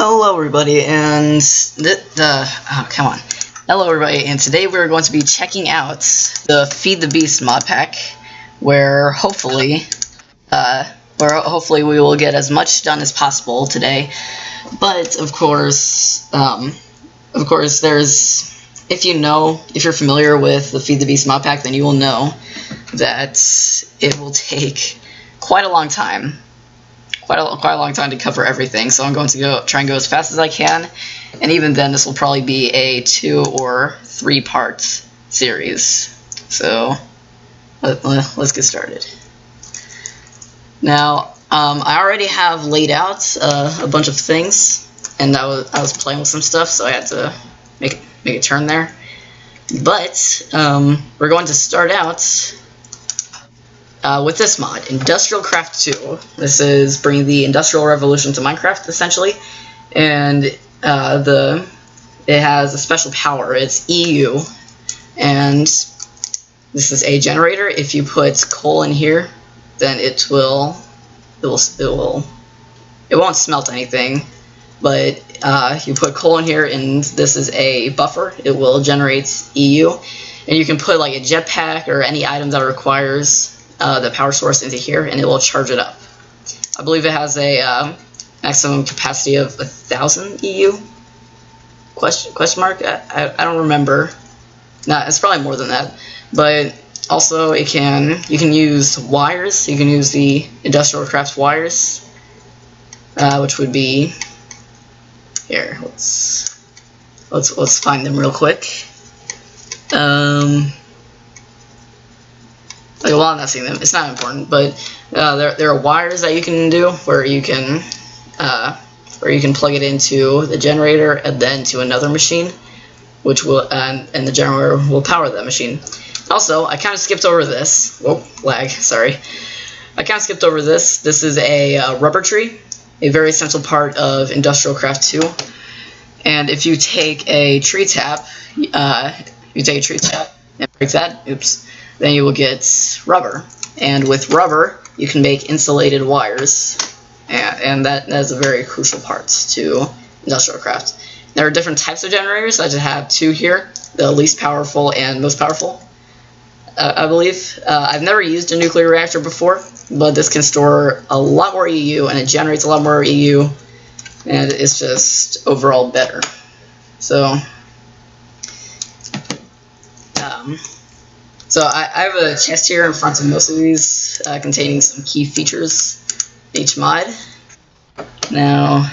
Hello everybody, and Hello everybody, and today we're going to be checking out the Feed the Beast mod pack, where hopefully we will get as much done as possible today. But of course, if you're familiar with the Feed the Beast mod pack, then you will know that it will take quite a long time. Quite a long time to cover everything, so I'm going to try and go as fast as I can, and even then this will probably be a 2 or 3 part series. So let's get started. Now I already have laid out a bunch of things, and I was playing with some stuff, so I had to make a turn there. But we're going to start out with this mod, Industrialcraft II. This is bringing the Industrial Revolution to Minecraft, essentially, and it has a special power. It's EU, and this is a generator. If you put coal in here, then it won't smelt anything. But you put coal in here, and this is a buffer. It will generate EU, and you can put like a jetpack or any item that requires the power source into here, and it will charge it up. I believe it has a maximum capacity of 1,000 EU? Question mark? I don't remember. No, it's probably more than that. But also, you can use wires. You can use the Industrialcraft wires, which would be here. Let's find them real quick. Well, I'm not seeing them. It's not important, but there are wires that you can do where you can plug it into the generator and then to another machine, which will and the generator will power that machine. Also, I kind of skipped over this. Oh, lag. Sorry. I kind of skipped over this. This is a rubber tree, a very essential part of Industrialcraft II. And if you take a tree tap, and break that, oops. Then you will get rubber, and with rubber you can make insulated wires, and that is a very crucial part to Industrialcraft. There are different types of generators. I just have 2 here, the least powerful and most powerful, I believe. I've never used a nuclear reactor before, but this can store a lot more EU, and it generates a lot more EU, and it's just overall better. So So I have a chest here in front of most of these, containing some key features in each mod. Now,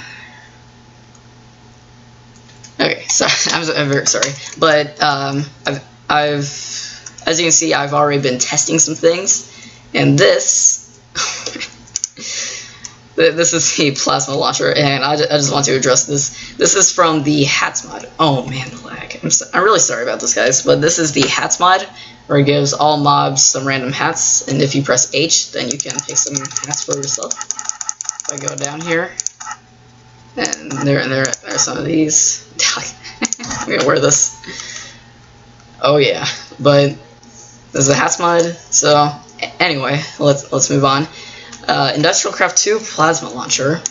okay, sorry, I'm very sorry, but as you can see, I've already been testing some things, and this is the plasma launcher, and I just want to address this. This is from the hats mod. Oh man, the lag. I'm really sorry about this, guys, but this is the hats mod, where it gives all mobs some random hats, and if you press H, then you can pick some hats for yourself. If I go down here, and there are some of these. I'm gonna wear this. Oh yeah, but this is the hats mod. So anyway, let's move on. Industrialcraft II plasma launcher.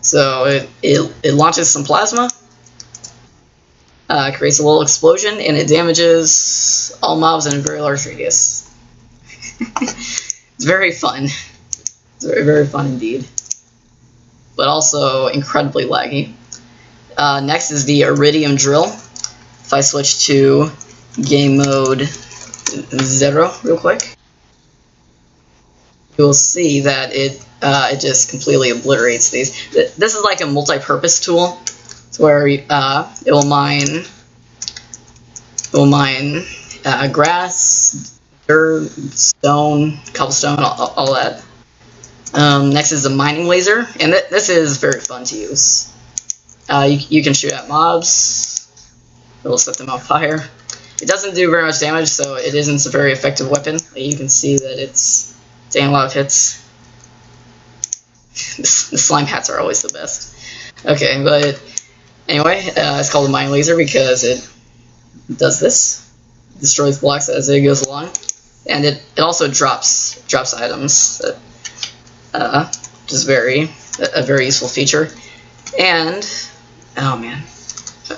So it launches some plasma. Creates a little explosion, and it damages all mobs in a very large radius. It's very fun. It's very, very fun indeed. But also incredibly laggy. Next is the iridium drill. If I switch to game mode 0 real quick, you'll see that it just completely obliterates these. This is like a multi-purpose tool. It's where it will mine grass, dirt, stone, cobblestone, all that. Next is the mining laser, and this is very fun to use. You can shoot at mobs. It will set them on fire. It doesn't do very much damage, so it isn't a very effective weapon. You can see that it's taking a lot of hits. The slime hats are always the best. Okay, but anyway, it's called a mining laser because it does this. It destroys blocks as it goes along, and it also drops items that is a very useful feature. And oh man,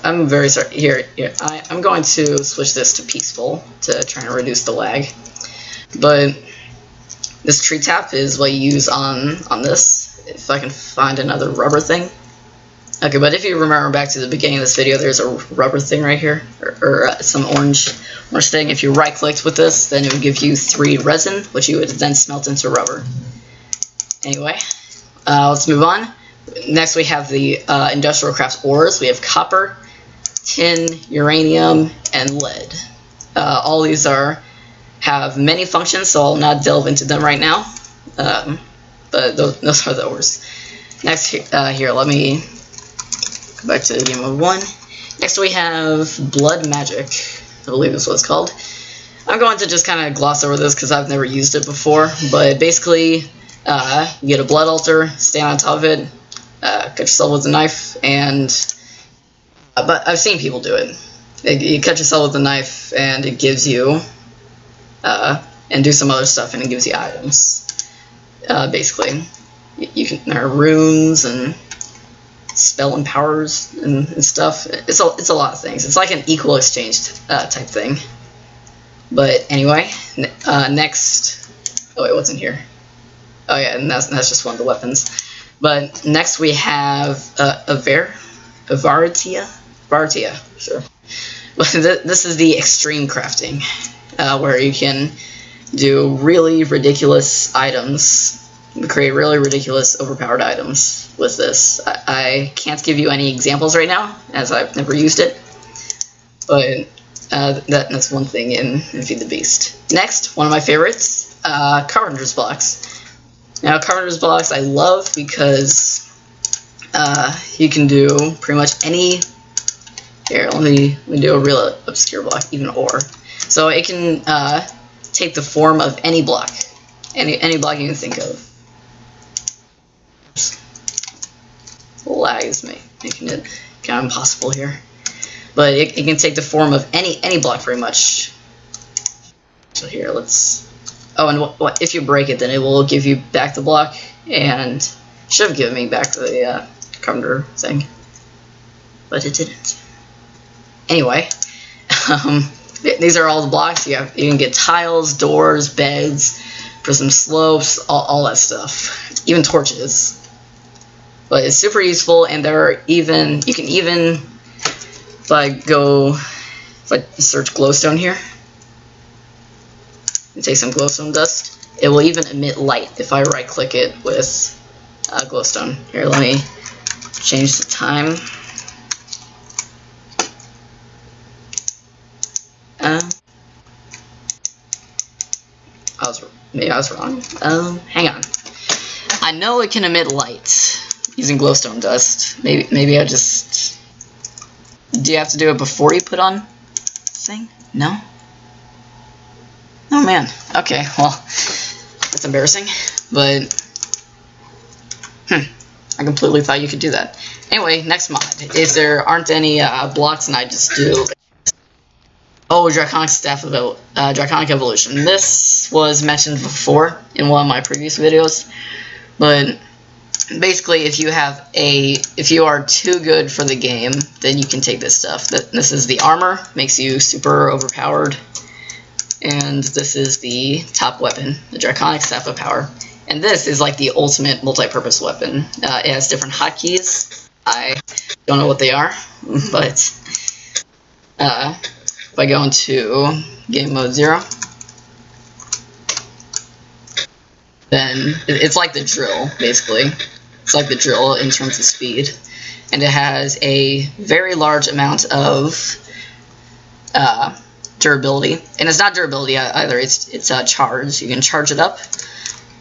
I'm very sorry. Here, I'm going to switch this to peaceful to try and reduce the lag. But this tree tap is what you use on this. If I can find another rubber thing. Okay, but if you remember back to the beginning of this video, there's a rubber thing right here, or some orange thing. If you right-clicked with this, then it would give you 3 resin, which you would then smelt into rubber. Anyway, let's move on. Next, we have the Industrialcraft ores. We have copper, tin, uranium, and lead. All these have many functions, so I'll not delve into them right now. But those are the ores. Next, here, let me go back to game mode 1. Next, we have blood magic. I believe that's what it's called. I'm going to just kind of gloss over this because I've never used it before. But basically, you get a blood altar, stand on top of it, cut yourself with a knife, and but I've seen people do it. You cut yourself with a knife, and it gives you and do some other stuff, and it gives you items. Basically, there are runes and spell and powers and stuff. It's a lot of things. It's like an equal exchange type thing. But anyway, next. Oh wait, what's in here? Oh yeah, and that's just one of the weapons. But next we have Vartia, sure. But this is the extreme crafting, where you can do really ridiculous items, create really ridiculous overpowered items with this. I can't give you any examples right now, as I've never used it, but that's one thing in Feed the Beast. Next, one of my favorites, Carpenter's Blocks. Now, Carpenter's Blocks I love because you can do pretty much any. Here, let me do a real obscure block, even ore. So it can take the form of any block, any block you can think of. Lag is making it kind of impossible here, but it can take the form of any block pretty much. So here, let's. Oh, and if you break it, then it will give you back the block, and should have given me back the carpenter thing, but it didn't. Anyway, these are all the blocks. You can get tiles, doors, beds, prism slopes, all that stuff, even torches. But it's super useful, and there are even you can even if I search glowstone here and take some glowstone dust, it will even emit light if I right click it with glowstone. Here, let me change the time. Maybe I was wrong. Hang on. I know it can emit light using glowstone dust. Maybe I just. Do you have to do it before you put on thing? No? Oh man. Okay, well, that's embarrassing. But I completely thought you could do that. Anyway, next mod. If there aren't any blocks, and I just do. Oh, Draconic Evolution. This was mentioned before in one of my previous videos, but basically, if you are too good for the game, then you can take this stuff. This is the armor, makes you super overpowered, and this is the top weapon, the Draconic Staff of Power. And this is like the ultimate multi-purpose weapon. It has different hotkeys. I don't know what they are, but if I go into game mode 0, then it's like the drill, basically. It's like the drill in terms of speed. And it has a very large amount of durability. And it's not durability either, it's charge. You can charge it up,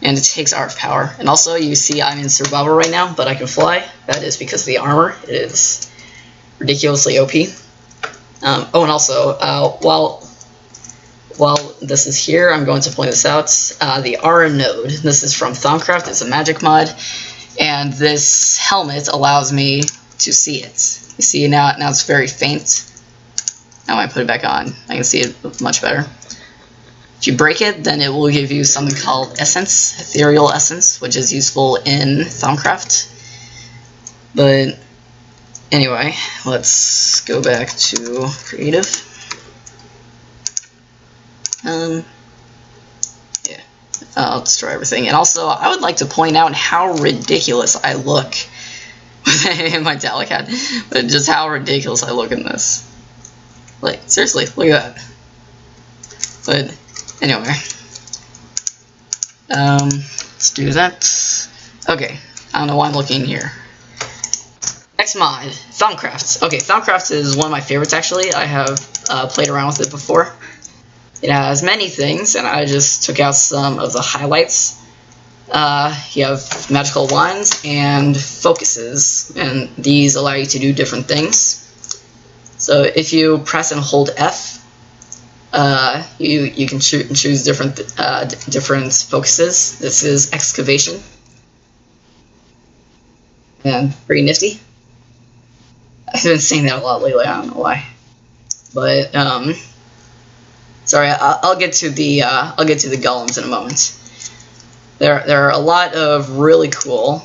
and it takes RF power. And also, you see I'm in survival right now, but I can fly. That is because of the armor. It is ridiculously OP. Oh, and also, while this is here, I'm going to point this out. The Aura node. This is from Thaumcraft. It's a magic mod, and this helmet allows me to see it. You see now it's very faint. Now when I put it back on, I can see it much better. If you break it, then it will give you something called Essence, Ethereal Essence, which is useful in Thaumcraft. But anyway, let's go back to Creative. Yeah, I'll destroy everything. And also, I would like to point out how ridiculous I look in my Delicat, but just how ridiculous I look in this. Like, seriously, look at that. But anyway, let's do that. Okay, I don't know why I'm looking here. Next mod, Thaumcraft. Okay, Thaumcraft is one of my favorites actually. I have played around with it before. It has many things, and I just took out some of the highlights. You have magical wands and focuses, and these allow you to do different things. So if you press and hold F, you can choose different focuses. This is excavation, and pretty nifty. I've been saying that a lot lately. I don't know why, but sorry. I'll get to the golems in a moment. There are a lot of really cool.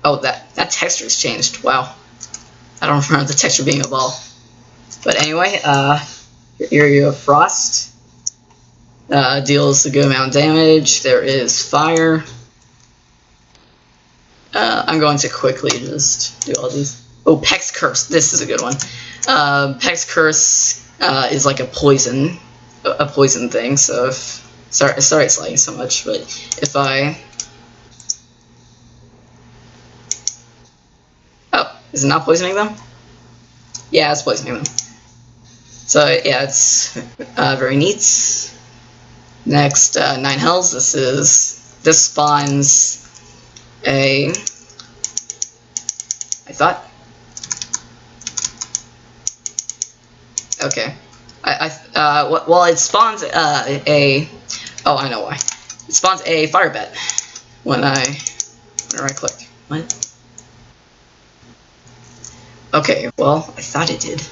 Oh, that texture's changed. Wow, I don't remember the texture being a ball. But anyway, here you have Frost. Deals a good amount of damage. There is Fire. I'm going to quickly just do all these. Oh, Peck's Curse. This is a good one. Peck's Curse is like a poison thing. So if sorry it's lagging so much, but if I is it not poisoning them? Yeah, it's poisoning them. So yeah, it's very neat. Next, 9 Hells. This spawns a. I thought. Okay. Well, it spawns a. Oh, I know why. It spawns a fire bat when I right click. What? Okay. Well, I thought it did.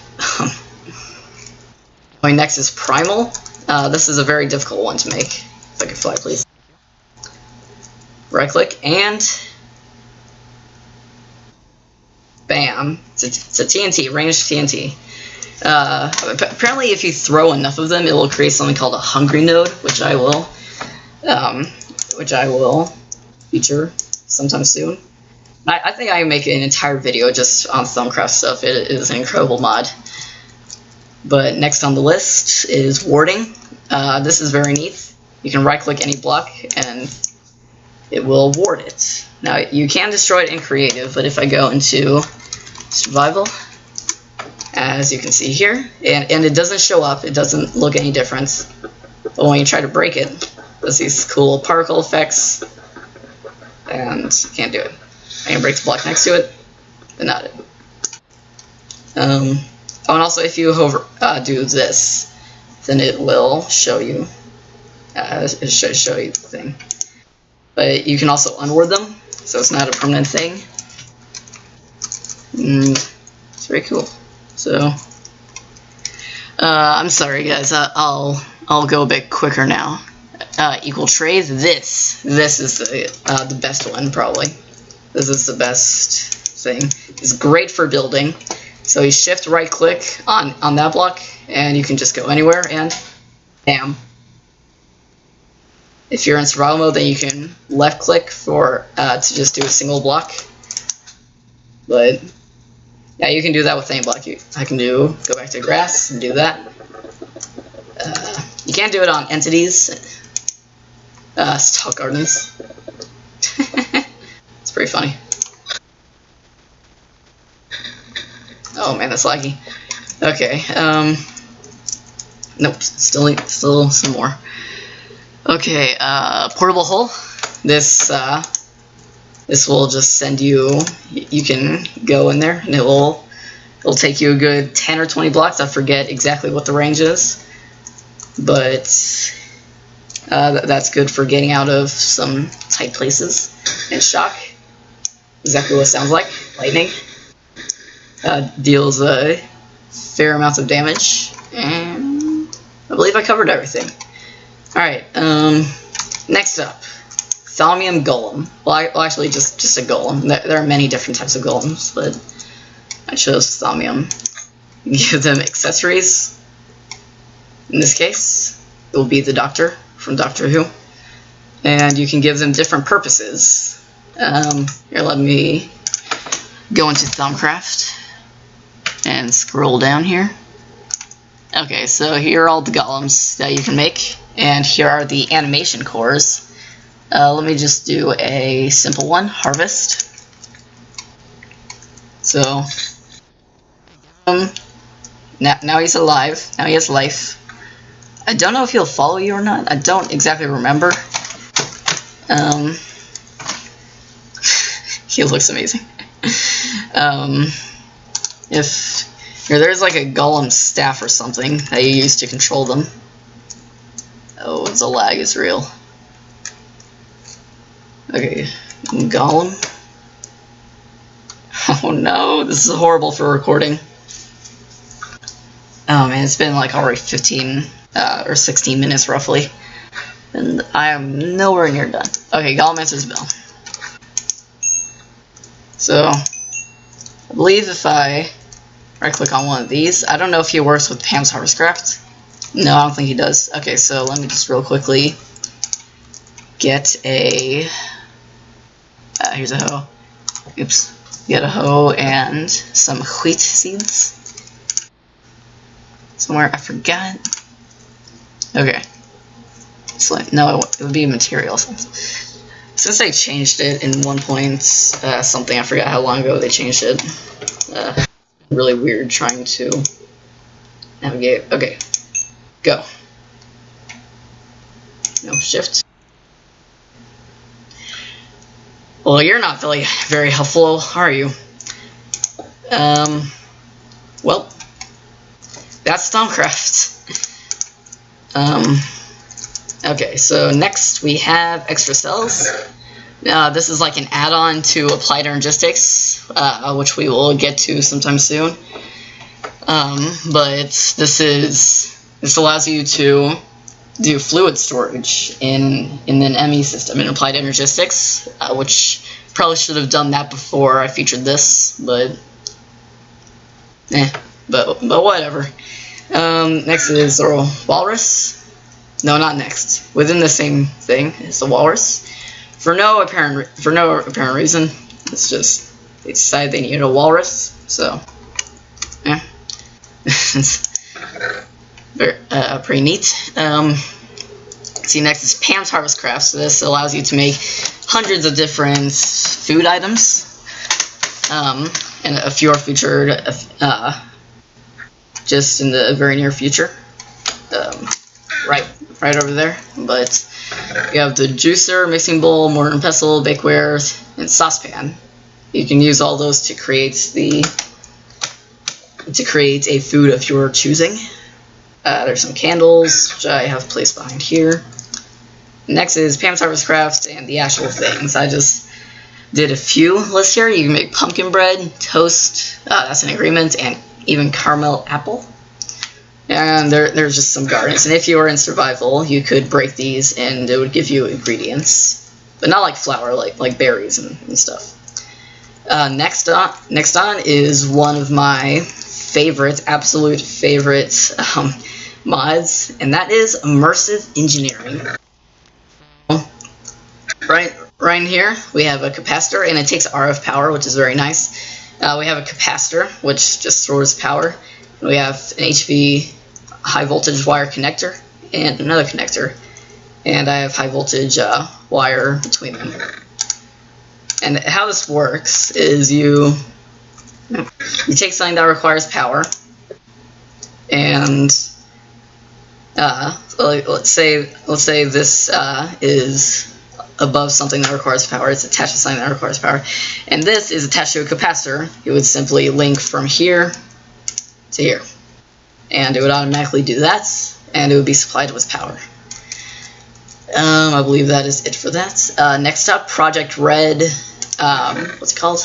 Going next is Primal. This is a very difficult one to make. If I could fly, please. Right click and bam. It's a TNT, ranged TNT. Apparently, if you throw enough of them, it will create something called a hungry node, which I will feature sometime soon. I think I can make an entire video just on Thaumcraft stuff. It is an incredible mod. But next on the list is Warding. This is very neat. You can right-click any block, and it will ward it. Now, you can destroy it in Creative, but if I go into Survival, as you can see here, and it doesn't show up, it doesn't look any different, but when you try to break it, there's these cool particle effects, and can't do it. I can break the block next to it, but not it. Oh, and also if you do this, then it will show you, show you the thing. But you can also unward them, so it's not a permanent thing. It's very cool. So, I'm sorry guys, I'll go a bit quicker now. Equal trade. This is the best one probably. This is the best thing. It's great for building. So you shift right click on that block, and you can just go anywhere and bam. If you're in survival mode, then you can left click for to just do a single block. But yeah, you can do that with any block. I can go back to grass and do that. You can't do it on entities. Stock gardens. It's pretty funny. Oh man, that's laggy. Okay. Nope. Still some more. Okay. Portable hole. This will just send you. You can go in there, and it'll take you a good 10 or 20 blocks. I forget exactly what the range is, but that's good for getting out of some tight places. And shock. Exactly what it sounds like. Lightning. Deals a fair amount of damage. And I believe I covered everything. Alright, next up, Thaumium Golem. Well, actually, just a golem. There are many different types of golems, but I chose Thaumium. Give them accessories. In this case, it will be the Doctor from Doctor Who. And you can give them different purposes. Here, let me go into Thumbcraft and scroll down here. Okay, so here are all the golems that you can make, and here are the animation cores. Let me just do a simple one, harvest. So, now he's alive, now he has life. I don't know if he'll follow you or not, I don't exactly remember. He looks amazing. If there's like a golem staff or something that you use to control them. Oh, the lag is real. Okay, Gollum. Oh no, this is horrible for recording. Oh man, it's been like already 15 or 16 minutes roughly, and I am nowhere near done. Okay, Gollum answers bell. So, I believe if I right-click on one of these, I don't know if he works with Pam's Harvestcraft. No, I don't think he does. Okay, so let me just real quickly get a... here's a hoe. Oops. Get a hoe and some wheat seeds. Somewhere, I forgot. Okay. So, no, it would be materials. Since they changed it in 1 point something, I forgot how long ago they changed it. Really weird trying to navigate. Okay, go. No, shift. Well, you're not really very helpful, are you? Well, that's Thumbcraft. Okay, so next we have extra cells. This is like an add-on to Applied Energistics, which we will get to sometime soon. But this allows you to do fluid storage in an ME system, in Applied Energistics, which probably should have done that before I featured this, but whatever. Next is the Walrus. No, not next. Within the same thing is the Walrus. For no apparent reason. It's just they decided they needed a Walrus, so yeah. Pretty neat. See, next is Pam's Harvestcraft. So this allows you to make hundreds of different food items, and a few are featured just in the very near future. Right over there. But you have the juicer, mixing bowl, mortar and pestle, bakeware, and saucepan. You can use all those to create a food of your choosing. There's some candles, which I have placed behind here. Next is Pam's Harvestcraft and the actual things. I just did a few lists here. You can make pumpkin bread, toast, that's an agreement, and even caramel apple. And there's just some gardens. And if you were in survival, you could break these and it would give you ingredients. But not like flour, like berries and stuff. Next on is one of my absolute favorite mods, and that is immersive engineering. Right in here, we have a capacitor, and it takes RF power, which is very nice. We have a capacitor, which just stores power. We have an HV high voltage wire connector and another connector, and I have high voltage wire between them. And how this works is you take something that requires power, and let's say this is above something that requires power. It's attached to something that requires power, and this is attached to a capacitor. It would simply link from here to here, and it would automatically do that, and it would be supplied with power. I believe that is it for that. Next up, Project Red. What's it called?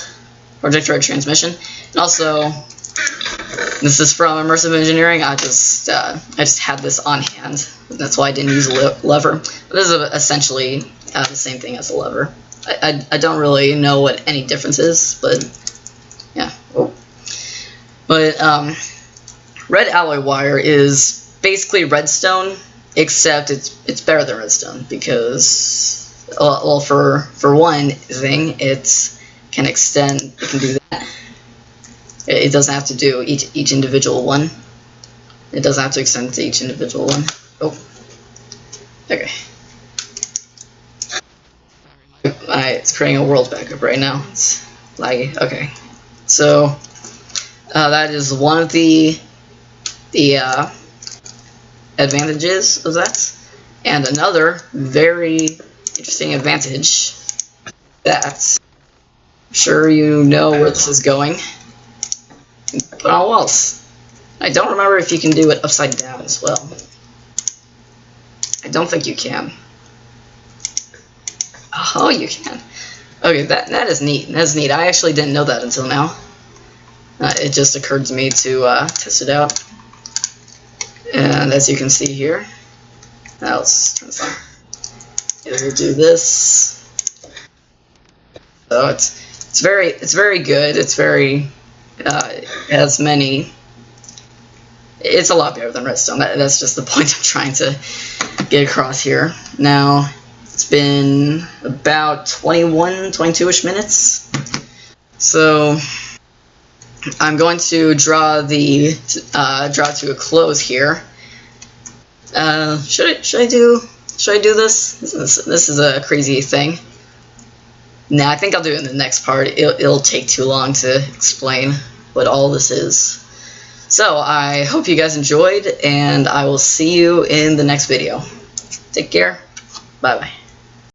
Project Red Transmission. And also, This is from immersive engineering. I just had this on hand. That's why I didn't use a lever. This is essentially the same thing as a lever. I don't really know what any difference is, but yeah. Oh. But red alloy wire is basically redstone, except it's better than redstone because, well, for one thing, it can extend. It can do that. It doesn't have to do each individual one. It doesn't have to extend to each individual one. Oh, okay. It's creating a world backup right now. It's laggy. Okay, so that is one of the advantages of that, and another very interesting advantage that I'm sure you know where this is going. Put on walls. I don't remember if you can do it upside down as well. I don't think you can. Oh, you can. Okay, that is neat. That's neat. I actually didn't know that until now. It just occurred to me to test it out. And as you can see here, now let's turn this on. It'll do this. So it's very good. It's very it has many. It's a lot better than redstone. That's just the point I'm trying to get across here. Now it's been about 22-ish minutes. So I'm going to draw to a close here. Should I do this? This is a crazy thing. Nah, I think I'll do it in the next part. It'll take too long to explain what all this is. So I hope you guys enjoyed, and I will see you in the next video. Take care. Bye bye.